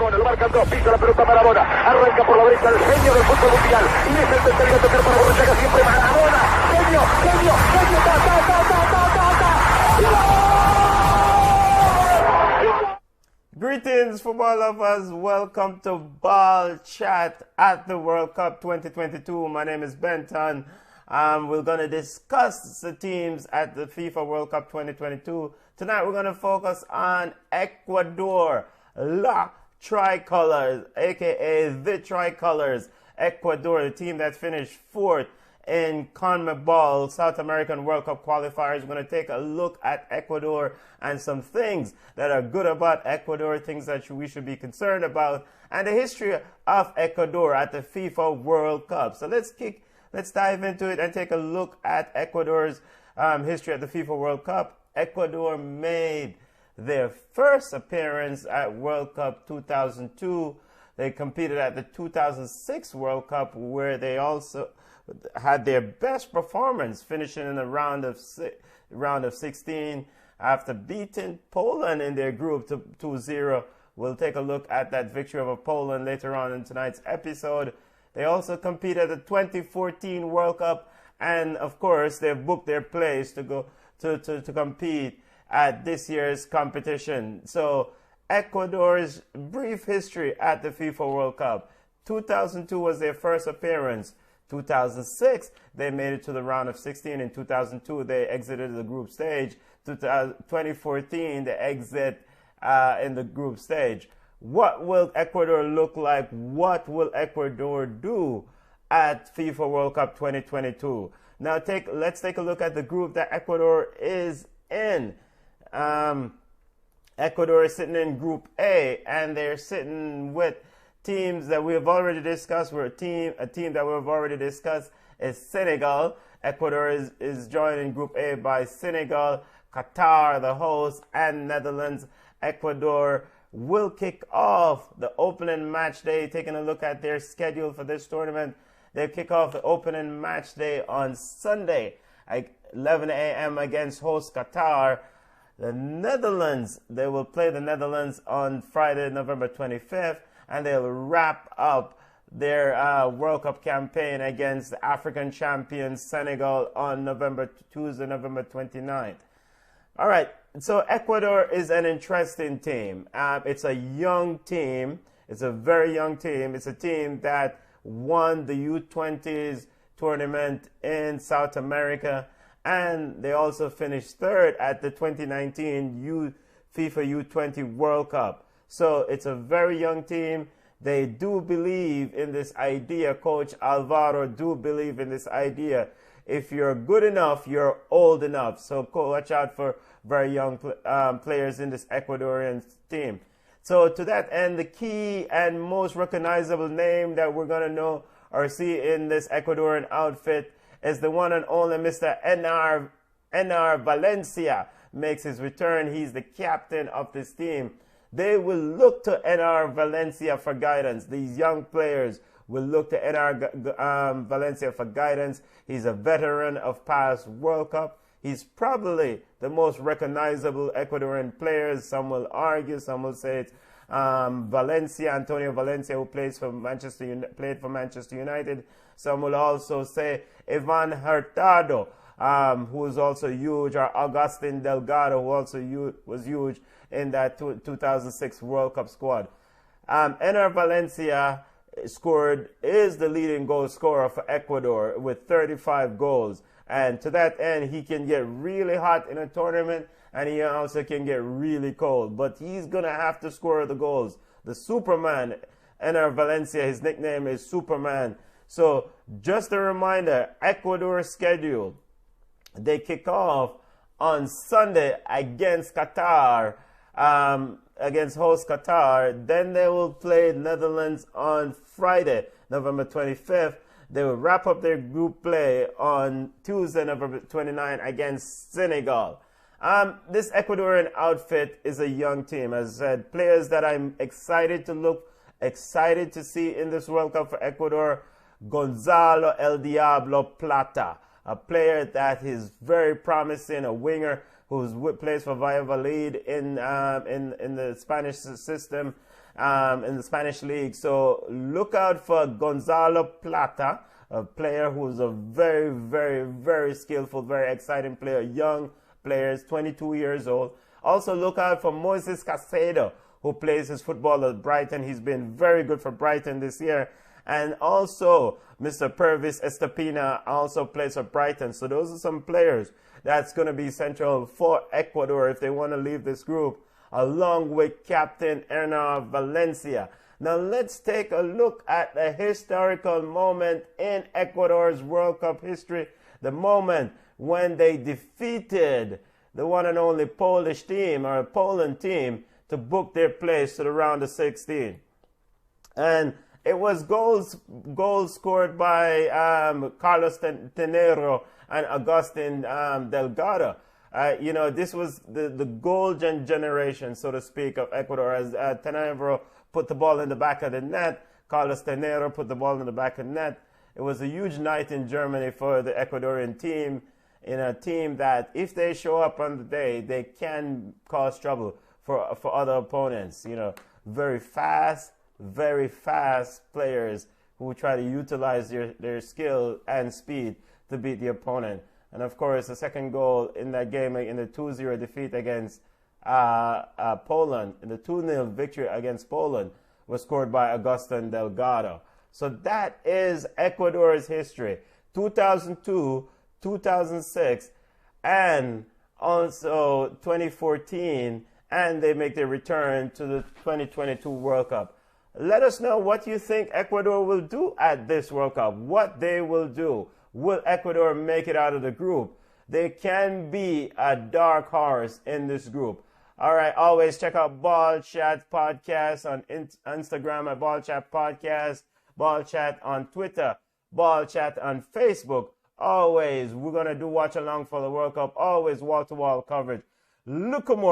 Maradona, lo marcan dos, pisa la pelota Maradona, arranca por la derecha el genio del fútbol mundial, y es el tercero a tocar para Borruchaga, siempre Maradona, genio, Greetings, football lovers. Welcome to Ball Chat at the World Cup 2022. My name is Benton. We're going to discuss the teams at the FIFA World Cup 2022. Tonight, we're going to focus on Ecuador, La Tricolors, aka the Tricolors. Ecuador, the team that finished fourth in CONMEBOL South American World Cup qualifiers. We're going to take a look at Ecuador and some things that are good about Ecuador, things that we should be concerned about, and the history of Ecuador at the FIFA World Cup. So let's dive into it and take a look at Ecuador's history at the FIFA World Cup. Ecuador made their first appearance at World Cup 2002. They competed at the 2006 World Cup, where they also had their best performance, finishing in the round of 16 after beating Poland in their group 2-0. We'll take a look at that victory over Poland later on in tonight's episode. They also competed at the 2014 World Cup, and of course they've booked their place to go to compete at this year's competition. So Ecuador's brief history at the FIFA World Cup. 2002 was their first appearance. 2006, they made it to the round of 16. In 2002, they exited the group stage. 2014, they exit in the group stage. What will Ecuador look like? What will Ecuador do at FIFA World Cup 2022? Now, let's take a look at the group that Ecuador is in. Ecuador is sitting in Group A, and they're sitting with teams that we have already discussed. A team that we've already discussed is Senegal. Ecuador is joined in Group A by Senegal, Qatar, the host, and Netherlands. Ecuador will kick off the opening match day. Taking a look at their schedule for this tournament, they kick off the opening match day on Sunday at 11 a.m. against host Qatar. The Netherlands, they will play the Netherlands on Friday, November 25th. And they'll wrap up their World Cup campaign against the African champions Senegal on Tuesday, November 29th. All right, so Ecuador is an interesting team. It's a young team. It's a very young team. It's a team that won the U20s tournament in South America, and they also finished third at the 2019 FIFA U20 World Cup. So it's a very young team. They do believe in this idea. Coach Alvaro do believe in this idea. If you're good enough, you're old enough. So watch out for very young players in this Ecuadorian team. So to that end, the key and most recognizable name that we're going to know or see in this Ecuadorian outfit is the one and only Mr. Enar Valencia makes his return. He's the captain of this team. They will look to Enar Valencia for guidance. These young players will look to Enar Valencia for guidance. He's a veteran of past World Cup. He's probably the most recognizable Ecuadorian players. Some will argue, some will say it's Antonio Valencia, who played for Manchester United. Some will also say Ivan Hurtado, who is also huge, or Agustin Delgado, who also was huge in that 2006 World Cup squad. Enar Valencia is the leading goal scorer for Ecuador with 35 goals. And to that end, he can get really hot in a tournament, and he also can get really cold. But he's going to have to score the goals. The Superman, Enar Valencia, his nickname is Superman. So just a reminder, Ecuador's schedule. They kick off on Sunday against Qatar, against host Qatar. Then they will play Netherlands on Friday, November 25th. They will wrap up their group play on Tuesday, November 29th against Senegal. This Ecuadorian outfit is a young team. As I said, players that I'm excited to see in this World Cup for Ecuador. Gonzalo El Diablo Plata, a player that is very promising, a winger who plays for Valladolid in the Spanish system. in the Spanish league. So look out for Gonzalo Plata, a player who's a very, very, very skillful, very exciting player, young player, is 22 years old. Also look out for Moses Caicedo, who plays his football at Brighton. He's been very good for Brighton this year. And also Mr. Pervis Estepina also plays for Brighton. So those are some players that's going to be central for Ecuador if they want to leave this group, along with Captain Hernan Valencia. Now let's take a look at a historical moment in Ecuador's World Cup history, the moment when they defeated the one and only Polish team, or Poland team, to book their place to the round of 16. And it was goals scored by Carlos Tenero and Agustin Delgado. This was the golden generation, so to speak, of Ecuador, as Tenero put the ball in the back of the net. Carlos Tenero put the ball in the back of the net. It was a huge night in Germany for the Ecuadorian team, in a team that, if they show up on the day, they can cause trouble for other opponents. Very fast players who try to utilize their skill and speed to beat the opponent. And of course, the second goal in that game, in the 2-0 defeat against Poland, in the 2-0 victory against Poland, was scored by Agustin Delgado. So that is Ecuador's history. 2002, 2006, and also 2014, and they make their return to the 2022 World Cup. Let us know what you think Ecuador will do at this World Cup, what they will do. Will Ecuador make it out of the group? They can be a dark horse in this group. All right, always check out Ball Chat Podcast on Instagram at Ball Chat Podcast, Ball Chat on Twitter, Ball Chat on Facebook. Always, we're going to do watch along for the World Cup. Always wall-to-wall coverage. Look more.